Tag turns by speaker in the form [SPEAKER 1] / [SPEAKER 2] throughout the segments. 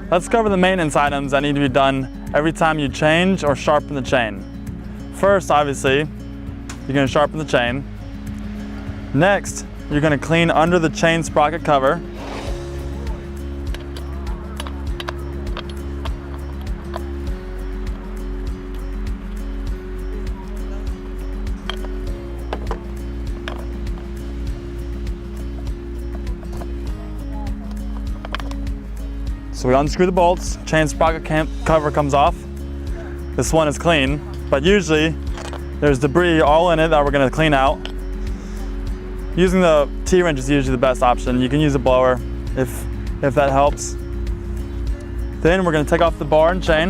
[SPEAKER 1] let's cover the maintenance items that need to be done every time you change or sharpen the chain. First, obviously, you're going to sharpen the chain. Next, you're going to clean under the chain sprocket cover. So we unscrew the bolts, chain sprocket cover comes off. This one is clean, but usually there's debris all in it that we're going to clean out. Using the T-wrench is usually the best option. You can use a blower if that helps. Then we're going to take off the bar and chain.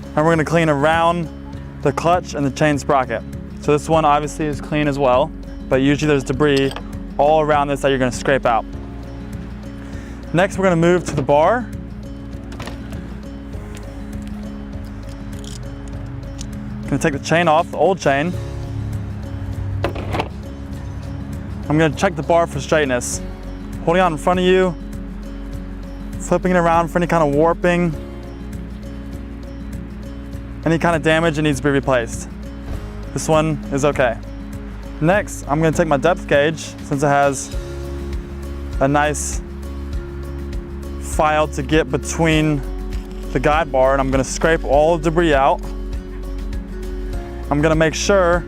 [SPEAKER 1] And we're going to clean around the clutch and the chain sprocket. So this one obviously is clean as well, but usually there's debris all around this that you're going to scrape out. Next, we're going to move to the bar. Going to take the chain off, the old chain. I'm going to check the bar for straightness. Holding on in front of you, flipping it around for any kind of warping, any kind of damage that needs to be replaced. This one is okay. Next, I'm going to take my depth gauge, since it has a nice file to get between the guide bar, and I'm going to scrape all the debris out. I'm going to make sure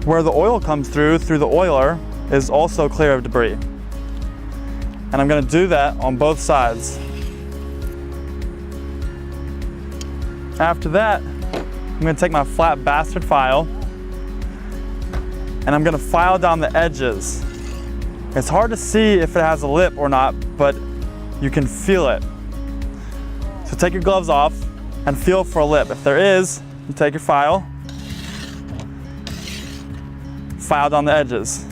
[SPEAKER 1] where the oil comes through the oiler is also clear of debris. And I'm going to do that on both sides. After that, I'm going to take my flat bastard file and I'm going to file down the edges. It's hard to see if it has a lip or not, but you can feel it. So take your gloves off and feel for a lip. If there is, you take your file down the edges.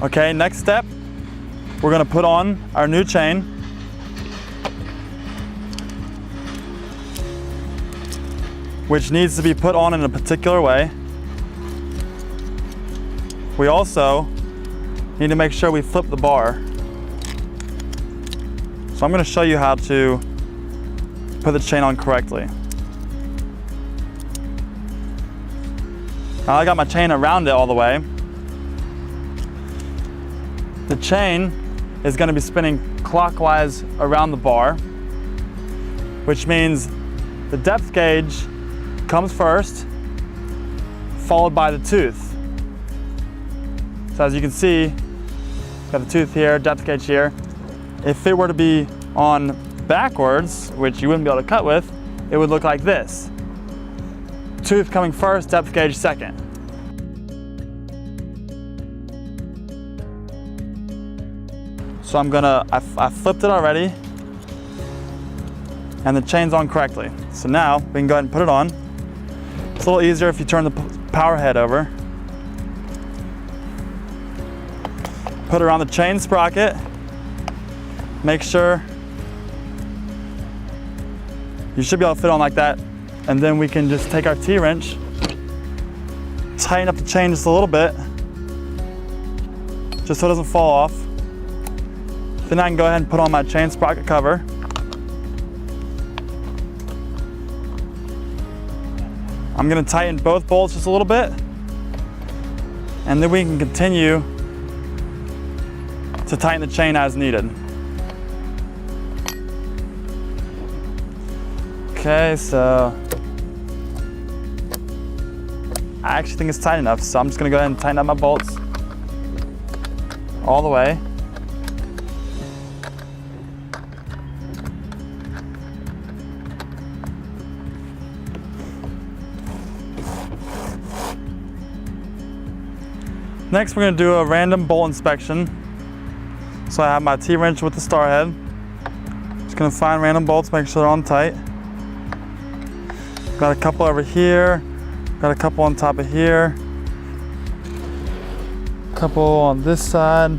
[SPEAKER 1] Okay, next step, we're going to put on our new chain. Which needs to be put on in a particular way. We also need to make sure we flip the bar. So I'm going to show you how to put the chain on correctly. Now I got my chain around it all the way. The chain is going to be spinning clockwise around the bar, which means the depth gauge comes first, followed by the tooth. So as you can see, got the tooth here, depth gauge here. If it were to be on backwards, which you wouldn't be able to cut with, it would look like this. Tooth coming first, depth gauge second. So I flipped it already, and the chain's on correctly. So now we can go ahead and put it on. It's a little easier if you turn the power head over. Put it around the chain sprocket. Make sure you should be able to fit on like that. And then we can just take our T-wrench, tighten up the chain just a little bit, just so it doesn't fall off. Then I can go ahead and put on my chain sprocket cover. I'm going to tighten both bolts just a little bit, and then we can continue to tighten the chain as needed. Okay, so I actually think it's tight enough, so I'm just going to go ahead and tighten up my bolts all the way. Next, we're going to do a random bolt inspection. So I have my T-wrench with the star head. Just going to find random bolts, make sure they're on tight. Got a couple over here. Got a couple on top of here. A couple on this side.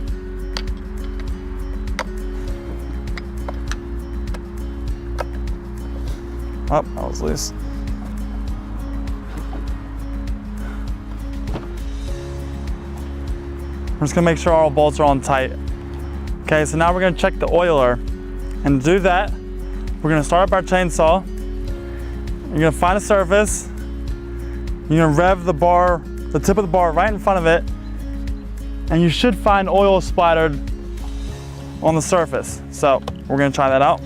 [SPEAKER 1] Oh, that was loose. just gonna make sure all bolts are on tight. Okay, so now we're gonna check the oiler. And to do that, we're gonna start up our chainsaw. You're gonna find a surface. You're gonna rev the bar, the tip of the bar right in front of it, and you should find oil splattered on the surface. So we're gonna try that out.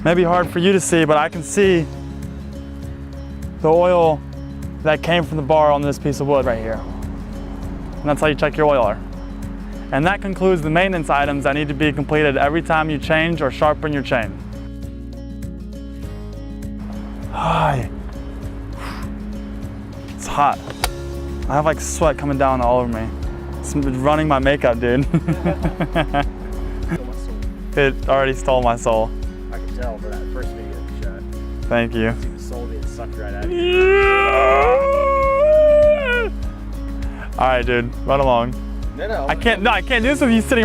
[SPEAKER 1] Maybe hard for you to see, but I can see the oil that came from the bar on this piece of wood right here. And that's how you check your oiler. And that concludes the maintenance items that need to be completed every time you change or sharpen your chain. Hi. It's hot. I have like sweat coming down all over me. It's running my makeup, dude. It already stole my soul.
[SPEAKER 2] I can tell for that first video you shot.
[SPEAKER 1] Thank you.
[SPEAKER 2] See the soul being sucked right out of you.
[SPEAKER 1] Yeah! All right, dude, run along.
[SPEAKER 2] No,
[SPEAKER 1] I can't do this with you sitting right